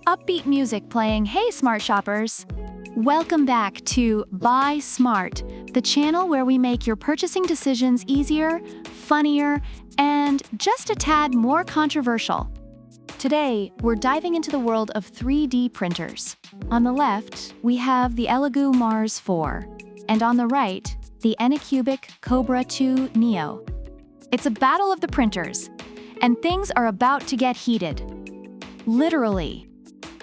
upbeat music playing. Hey, smart shoppers! Welcome back to Buy Smart, the channel where we make your purchasing decisions easier, funnier, and just a tad more controversial. Today, we're diving into the world of 3D printers. On the left, we have the ELEGOO Mars 4, and on the right, the Anycubic Kobra 2 Neo. It's a battle of the printers, and things are about to get heated. Literally.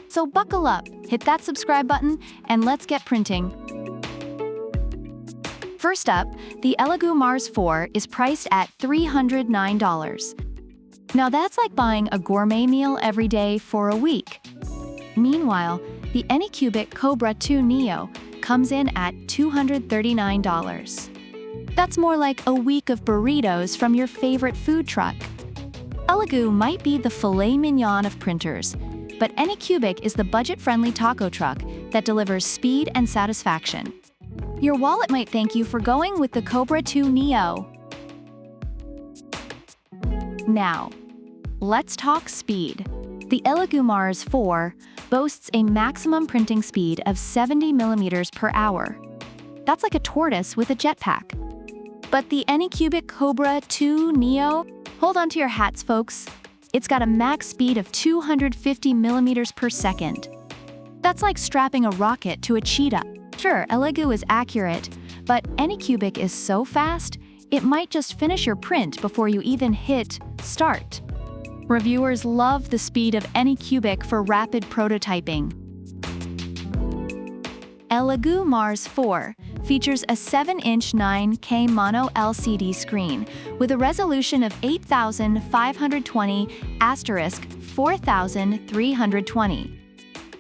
So buckle up, hit that subscribe button, and let's get printing. First up, the ELEGOO Mars 4 is priced at $309. Now that's like buying a gourmet meal every day for a week. Meanwhile, the Anycubic Kobra 2 Neo comes in at $239. That's more like a week of burritos from your favorite food truck. ELEGOO might be the filet mignon of printers, but Anycubic is the budget-friendly taco truck that delivers speed and satisfaction. Your wallet might thank you for going with the Kobra 2 Neo. Now, let's talk speed. The ELEGOO Mars 4 boasts a maximum printing speed of 70 millimeters per hour. That's like a tortoise with a jetpack. But the Anycubic Kobra 2 Neo, hold on to your hats, folks. It's got a max speed of 250 millimeters per second. That's like strapping a rocket to a cheetah. Sure, ELEGOO is accurate, but Anycubic is so fast, it might just finish your print before you even hit start. Reviewers love the speed of Anycubic for rapid prototyping. ELEGOO Mars 4 features a 7-inch 9K mono LCD screen with a resolution of 8500/4320.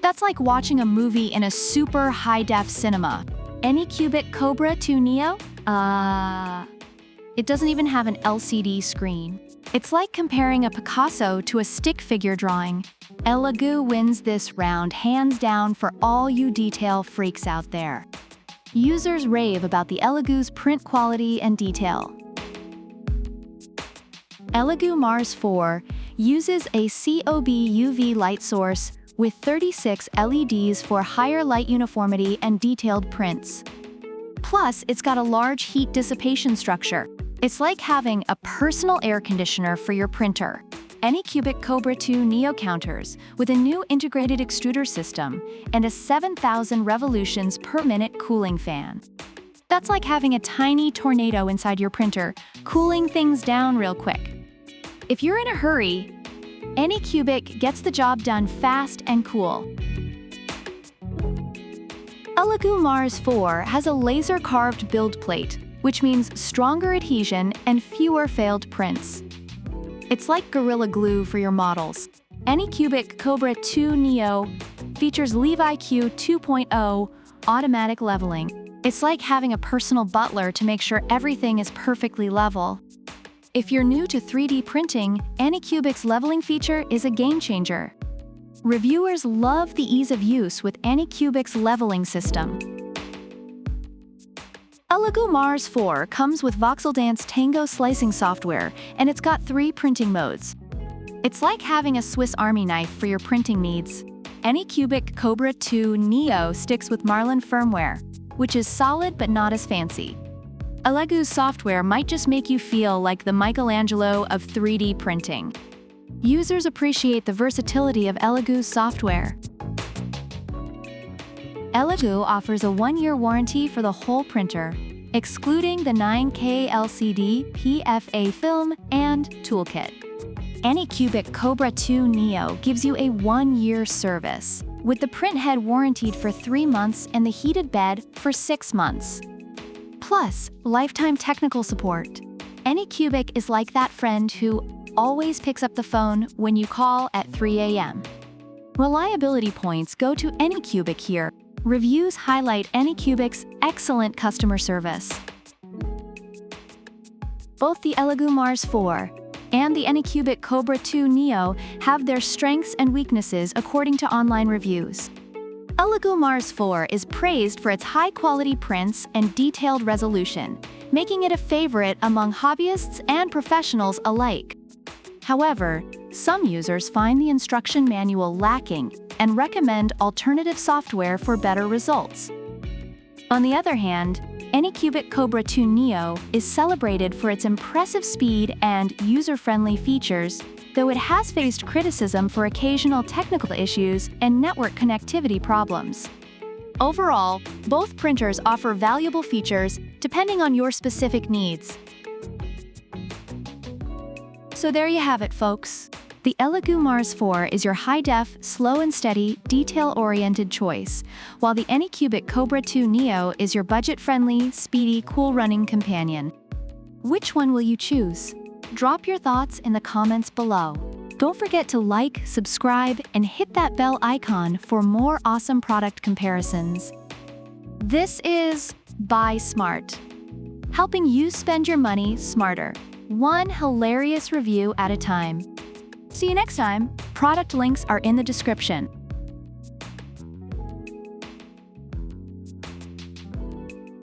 That's like watching a movie in a super high-def cinema. Anycubic Kobra 2 Neo? It doesn't even have an LCD screen. It's like comparing a Picasso to a stick figure drawing. ELEGOO wins this round hands down for all you detail freaks out there. Users rave about the ELEGOO's print quality and detail. ELEGOO Mars 4 uses a COB UV light source with 36 LEDs for higher light uniformity and detailed prints. Plus, it's got a large heat dissipation structure. It's like having a personal air conditioner for your printer. Anycubic Kobra 2 Neo counters with a new integrated extruder system and a 7,000 revolutions per minute cooling fan. That's like having a tiny tornado inside your printer, cooling things down real quick. If you're in a hurry, Anycubic gets the job done fast and cool. ELEGOO Mars 4 has a laser-carved build plate, which means stronger adhesion and fewer failed prints. It's like Gorilla Glue for your models. Anycubic Kobra 2 Neo features LeviQ 2.0 automatic leveling. It's like having a personal butler to make sure everything is perfectly level. If you're new to 3D printing, Anycubic's leveling feature is a game changer. Reviewers love the ease of use with Anycubic's leveling system. ELEGOO Mars 4 comes with VoxelDance Tango slicing software, and it's got 3 printing modes. It's like having a Swiss Army knife for your printing needs. Anycubic Kobra 2 Neo sticks with Marlin firmware, which is solid but not as fancy. ELEGOO's software might just make you feel like the Michelangelo of 3D printing. Users appreciate the versatility of ELEGOO's software. ELEGOO offers a 1-year warranty for the whole printer, excluding the 9K LCD PFA film and toolkit. Anycubic Kobra 2 Neo gives you a 1-year service, with the print head warranted for 3 months and the heated bed for 6 months. Plus, lifetime technical support. Anycubic is like that friend who always picks up the phone when you call at 3 a.m. Reliability points go to Anycubic here. Reviews highlight Anycubic's excellent customer service. Both the ELEGOO Mars 4 and the Anycubic Kobra 2 Neo have their strengths and weaknesses according to online reviews. ELEGOO Mars 4 is praised for its high-quality prints and detailed resolution, making it a favorite among hobbyists and professionals alike. However, some users find the instruction manual lacking and recommend alternative software for better results. On the other hand, Anycubic Kobra 2 Neo is celebrated for its impressive speed and user-friendly features, though it has faced criticism for occasional technical issues and network connectivity problems. Overall, both printers offer valuable features depending on your specific needs. So there you have it, folks. The ELEGOO Mars 4 is your high-def, slow and steady, detail-oriented choice, while the Anycubic Kobra 2 Neo is your budget-friendly, speedy, cool-running companion. Which one will you choose? Drop your thoughts in the comments below. Don't forget to like, subscribe, and hit that bell icon for more awesome product comparisons. This is Buy Smart, helping you spend your money smarter, one hilarious review at a time. See you next time. Product links are in the description.